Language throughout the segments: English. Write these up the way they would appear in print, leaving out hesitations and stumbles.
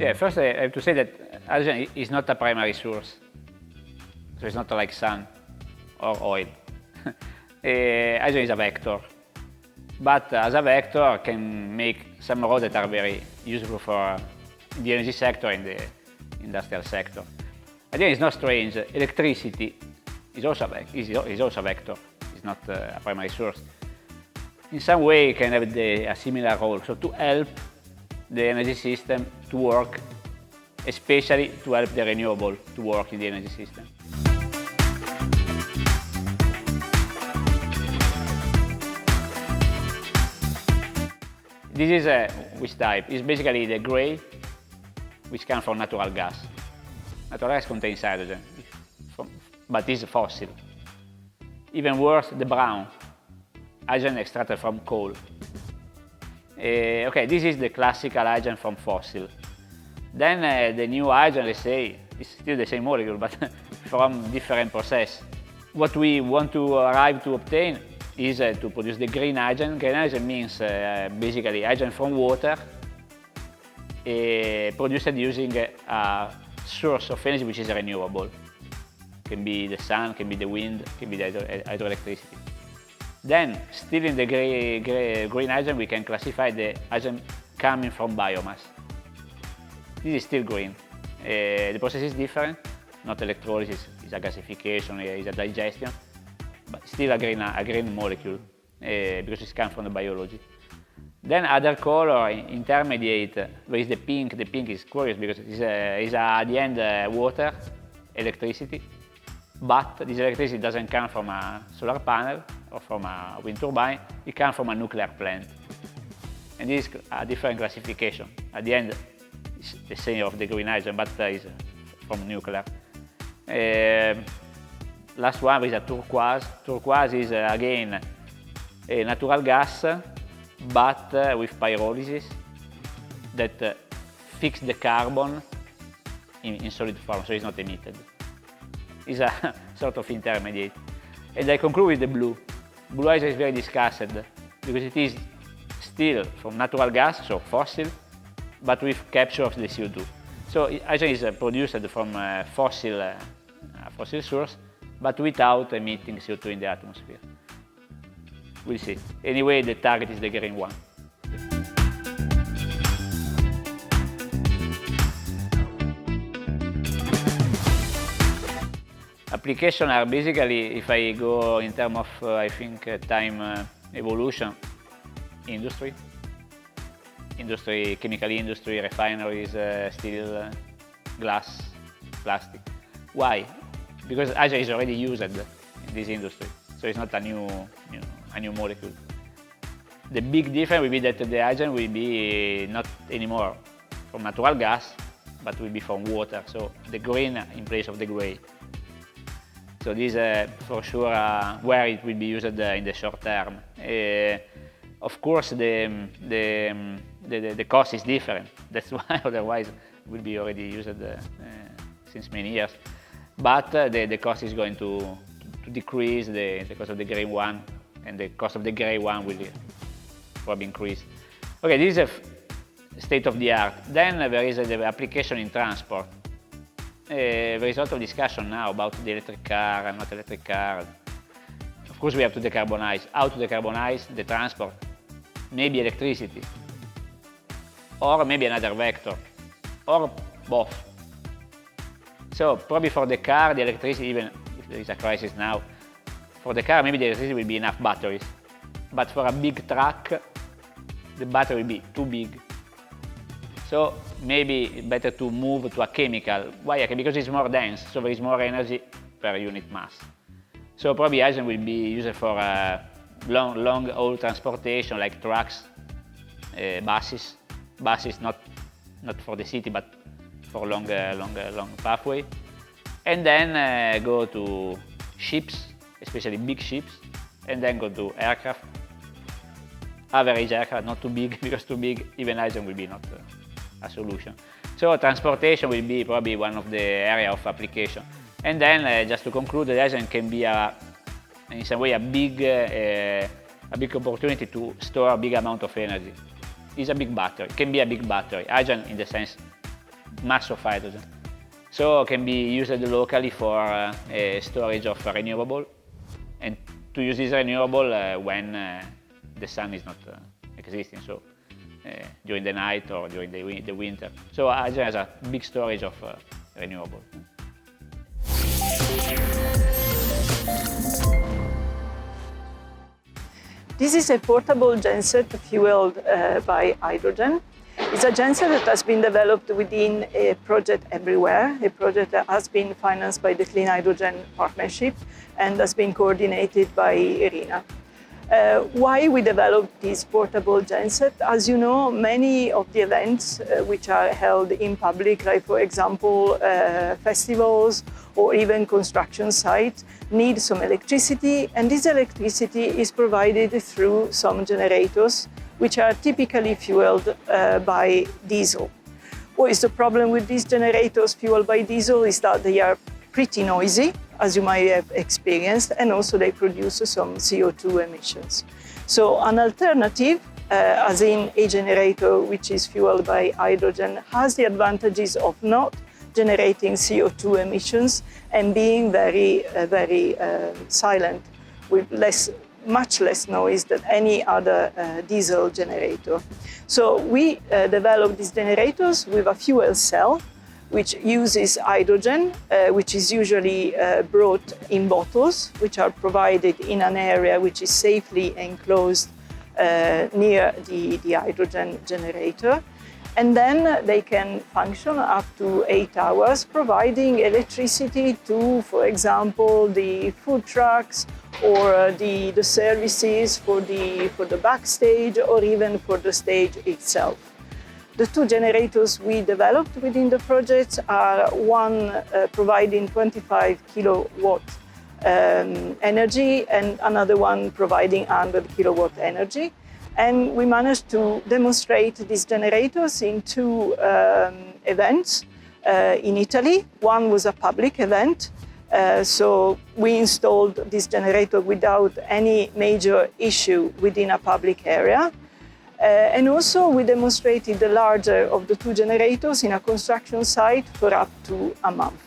Yeah, first I have to say that hydrogen is not a primary source. So it's not like sun or oil. Hydrogen is a vector. But as a vector can make some roles that are very useful for the energy sector and the industrial sector. Hydrogen is not strange. Electricity is also a vector. It's not a primary source. In some way it can have a similar role. So to help the energy system to work, especially to help the renewable to work in the energy system. This is which type? It's basically the gray, which comes from natural gas. Natural gas contains hydrogen, but is fossil. Even worse, the brown, hydrogen extracted from coal. Okay, this is the classical hydrogen from fossil. Then the new hydrogen, let's say, is still the same molecule, but from different process. What we want to arrive to obtain is to produce the green hydrogen. Green hydrogen means basically hydrogen from water produced using a source of energy which is renewable. Can be the sun, can be the wind, can be the hydroelectricity. Then, still in the green hydrogen, we can classify the hydrogen coming from biomass. This is still green. The process is different, not electrolysis, it's a gasification, it's a digestion, but still a green molecule because it comes from the biology. Then other color, intermediate, there is the pink. The pink is curious because it's at the end water, electricity, but this electricity doesn't come from a solar panel or from a wind turbine, it comes from a nuclear plant. And this is a different classification. At the end, it's the same of the green hydrogen, but it's from nuclear. Last one is a turquoise. Turquoise is again a natural gas, but with pyrolysis that fix the carbon in solid form, so it's not emitted. It's a sort of intermediate. And I conclude with the blue. Blue hydrogen is very discussed because it is still from natural gas, so fossil, but with capture of the CO2. So hydrogen is produced from fossil source, but without emitting CO2 in the atmosphere. We'll see. Anyway, the target is the green one. Applications are basically, if I go in terms of, I think, time evolution, industry, chemical industry, refineries, steel, glass, plastic. Why? Because hydrogen is already used in this industry, so it's not a new molecule. The big difference will be that the hydrogen will be not anymore from natural gas, but will be from water, so the green in place of the gray. So this is for sure where it will be used in the short term. Of course, the cost is different. That's why otherwise it will be already used since many years. But the cost is going to decrease, the cost of the green one, and the cost of the gray one will probably increase. Okay, this is a state of the art. Then there is the application in transport. There is a lot of discussion now about the electric car and not electric car. Of course, we have to decarbonize. How to decarbonize the transport? Maybe electricity, or maybe another vector, or both. So probably for the car, the electricity, even if there is a crisis now, for the car maybe the electricity will be enough batteries. But for a big truck, the battery will be too big. So maybe it's better to move to a chemical. Why? Because it's more dense, so there is more energy per unit mass. So probably hydrogen will be used for long haul transportation like trucks, buses. Buses not for the city but for long pathway. And then go to ships, especially big ships, and then go to aircraft. Average aircraft, not too big, because too big, even hydrogen will be not a solution. So transportation will be probably one of the area of application. And then just to conclude, the hydrogen can be in some way a big opportunity to store a big amount of energy. It's a big battery, it can be a big battery. Hydrogen in the sense mass of hydrogen. So can be used locally for storage of renewable, and to use this renewable when the sun is not existing, so during the night or during the winter. So hydrogen has a big storage of renewable. This is a portable genset fueled by hydrogen. It's a genset that has been developed within a project everywhere, a project that has been financed by the Clean Hydrogen Partnership and has been coordinated by IRENA. Why we developed this portable genset? As you know, many of the events which are held in public, like for example festivals or even construction sites, need some electricity, and this electricity is provided through some generators which are typically fueled by diesel. What is the problem with these generators fueled by diesel is that they are pretty noisy, as you might have experienced, and also they produce some CO2 emissions. So an alternative, as in a generator which is fueled by hydrogen, has the advantages of not generating CO2 emissions and being very silent, with much less noise than any other diesel generator. So we developed these generators with a fuel cell which uses hydrogen, which is usually brought in bottles, which are provided in an area which is safely enclosed near the hydrogen generator. And then they can function up to 8 hours, providing electricity to, for example, the food trucks or the services for the backstage or even for the stage itself. The two generators we developed within the project are one providing 25 kilowatt energy and another one providing 100 kilowatt energy. And we managed to demonstrate these generators in two events in Italy. One was a public event, so we installed this generator without any major issue within a public area. And also we demonstrated the larger of the two generators in a construction site for up to a month.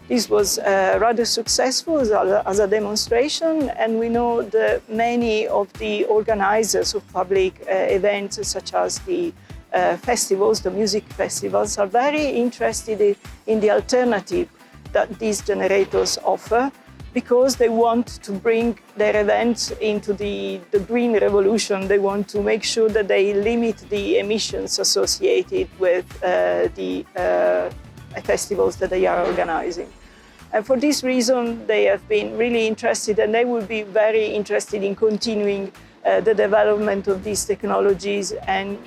This was rather successful as a demonstration, and we know that many of the organizers of public events, such as the festivals, the music festivals, are very interested in the alternative that these generators offer, because they want to bring their events into the green revolution. They want to make sure that they limit the emissions associated with the festivals that they are organizing. And for this reason, they have been really interested, and they will be very interested in continuing the development of these technologies and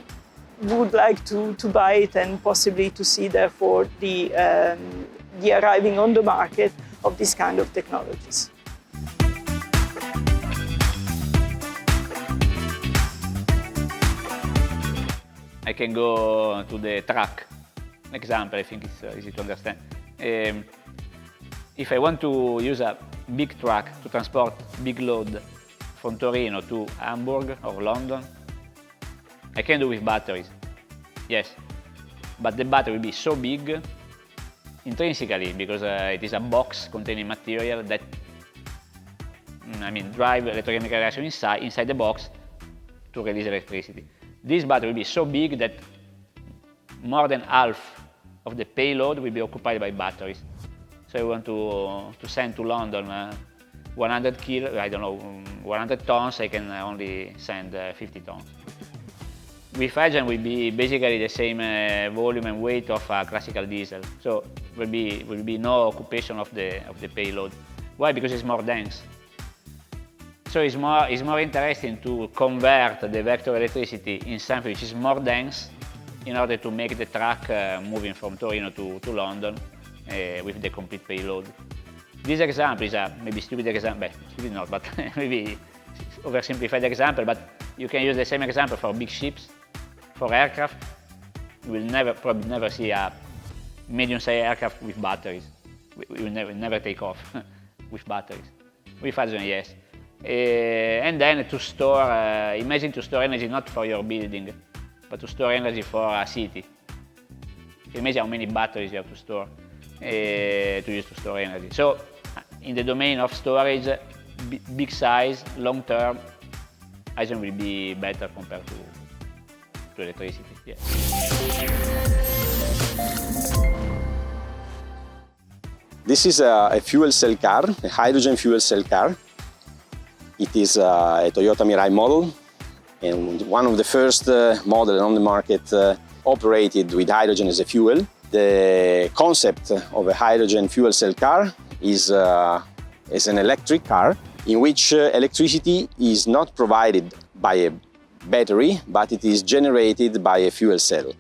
would like to buy it and possibly to see, therefore, the arriving on the market of this kind of technologies. I can go to the truck example. I think it's easy to understand. If I want to use a big truck to transport big load from Torino to Hamburg or London, I can do with batteries, yes. But the battery will be so big intrinsically, because it is a box containing material that drive electrochemical reaction inside the box to release electricity. This battery will be so big that more than half of the payload will be occupied by batteries. So I want to send to London 100 tons, I can only send 50 tons. With hydrogen will be basically the same volume and weight of a classical diesel. So will be no occupation of the payload. Why? Because it's more dense. So it's more interesting to convert the vector electricity in something which is more dense in order to make the truck moving from Torino to London with the complete payload. This example is a maybe stupid example, stupid not, but maybe oversimplified example, but you can use the same example for big ships, for aircraft. You will probably never see a medium-sized aircraft with batteries. We will never take off with batteries. With hydrogen, yes. And then to store, imagine to store energy not for your building, but to store energy for a city. can imagine how many batteries you have to store, to use to store energy. So in the domain of storage, big size, long term, hydrogen will be better compared to electricity. Yeah. This is a fuel cell car, a hydrogen fuel cell car. It is a Toyota Mirai model, and one of the first models on the market operated with hydrogen as a fuel. The concept of a hydrogen fuel cell car is an electric car in which electricity is not provided by a battery, but it is generated by a fuel cell.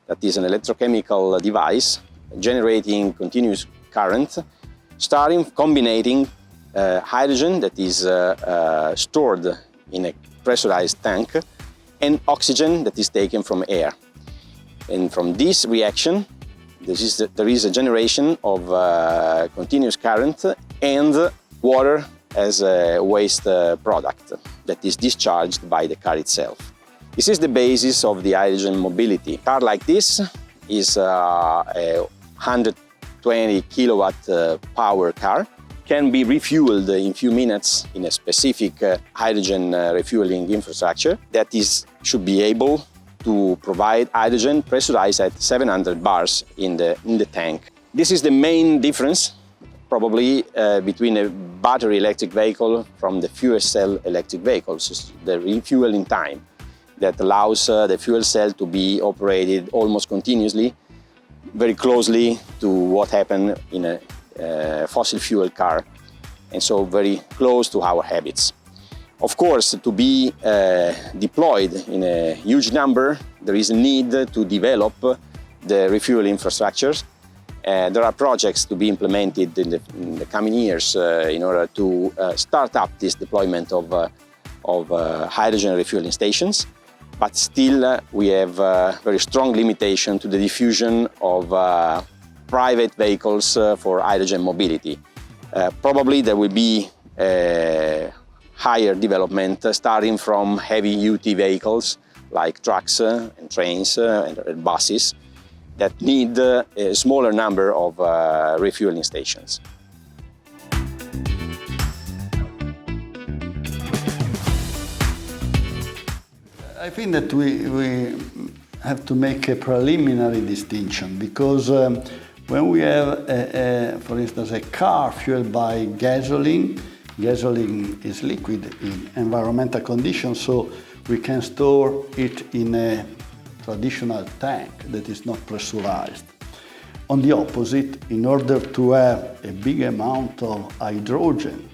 That is an electrochemical device generating continuous current, combining hydrogen that is stored in a pressurized tank and oxygen that is taken from air. And from this reaction, there is a generation of continuous current and water as a waste product that is discharged by the car itself. This is the basis of the hydrogen mobility. A car like this is a 120 kilowatt power car, can be refueled in few minutes in a specific hydrogen refueling infrastructure that should be able to provide hydrogen pressurized at 700 bars in the tank. This is the main difference probably between a battery electric vehicle from the fuel cell electric vehicles, the refueling time that allows the fuel cell to be operated almost continuously, very closely to what happened in a fossil fuel car, and so very close to our habits. Of course, to be deployed in a huge number, there is a need to develop the refuel infrastructures. There are projects to be implemented in the coming years in order to start up this deployment of hydrogen refueling stations, but still we have very strong limitation to the diffusion of private vehicles for hydrogen mobility. Probably there will be higher development starting from heavy-duty vehicles like trucks and trains and buses that need a smaller number of refueling stations. I think that we have to make a preliminary distinction because when we have, for instance, a car fueled by gasoline, gasoline is liquid in environmental conditions, so we can store it in a traditional tank that is not pressurized. On the opposite, in order to have a big amount of hydrogen,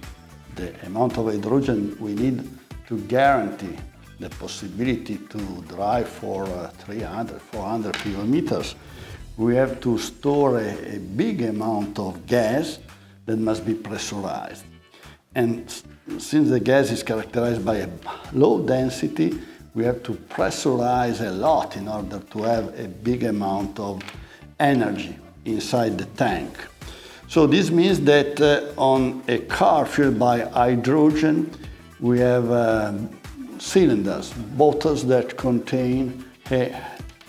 the amount of hydrogen we need to guarantee the possibility to drive for 300, 400 kilometers, we have to store a big amount of gas that must be pressurized. And since the gas is characterized by a low density, we have to pressurize a lot in order to have a big amount of energy inside the tank. So this means that on a car fueled by hydrogen, we have cylinders, bottles that contain a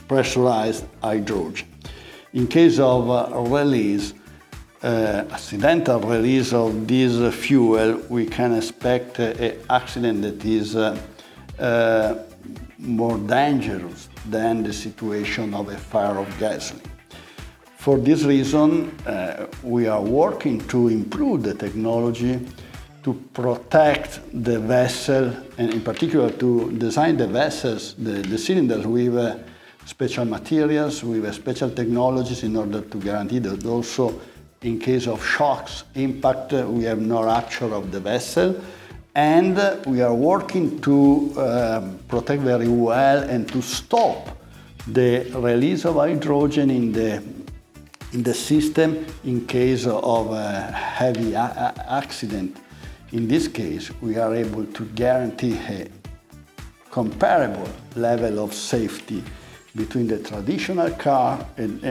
pressurized hydrogen. In case of accidental release of this fuel, we can expect an accident that is more dangerous than the situation of a fire of gasoline. For this reason, we are working to improve the technology to protect the vessel, and in particular to design the vessels, the cylinders with special materials, with special technologies in order to guarantee that also in case of shocks, impact, we have no rupture of the vessel. And we are working to protect very well and to stop the release of hydrogen in the system in case of a heavy accident. In this case, we are able to guarantee a comparable level of safety between the traditional car and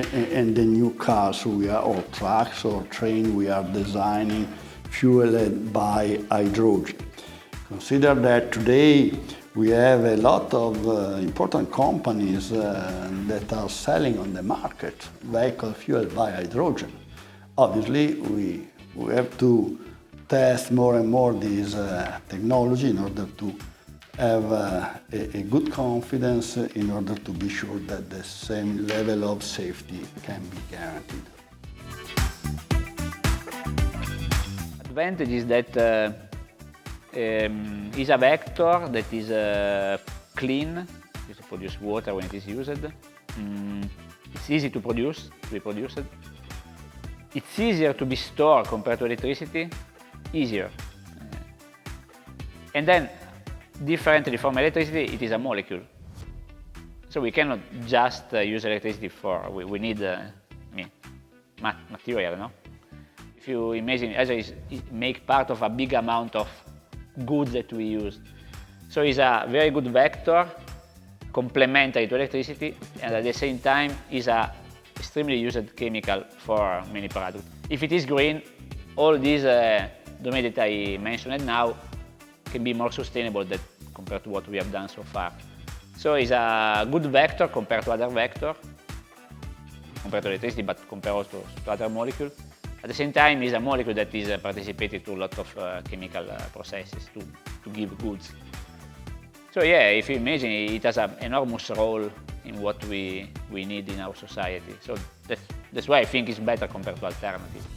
the new cars or trucks or train we are designing fueled by hydrogen. Consider that today we have a lot of important companies that are selling on the market vehicle fueled by hydrogen. Obviously, we have to test more and more this technology in order to have a good confidence in order to be sure that the same level of safety can be guaranteed. Advantage is that is a vector that is clean, to produce water when it is used. It's easy to produce, to be produced. It's easier to be stored compared to electricity, easier. And then, differently from electricity, it is a molecule. So we cannot just use electricity for, we need material, no? If you imagine, as I make part of a big amount of goods that we use. So it's a very good vector, complementary to electricity, and at the same time is a extremely used chemical for many products. If it is green, all these domains that I mentioned now can be more sustainable compared to what we have done so far. So it's a good vector compared to other vectors, compared to electricity, but compared also to other molecules. At the same time, it's a molecule that is participating to a lot of chemical processes to give goods. So yeah, if you imagine, it has an enormous role in what we need in our society. So that's why I think it's better compared to alternatives.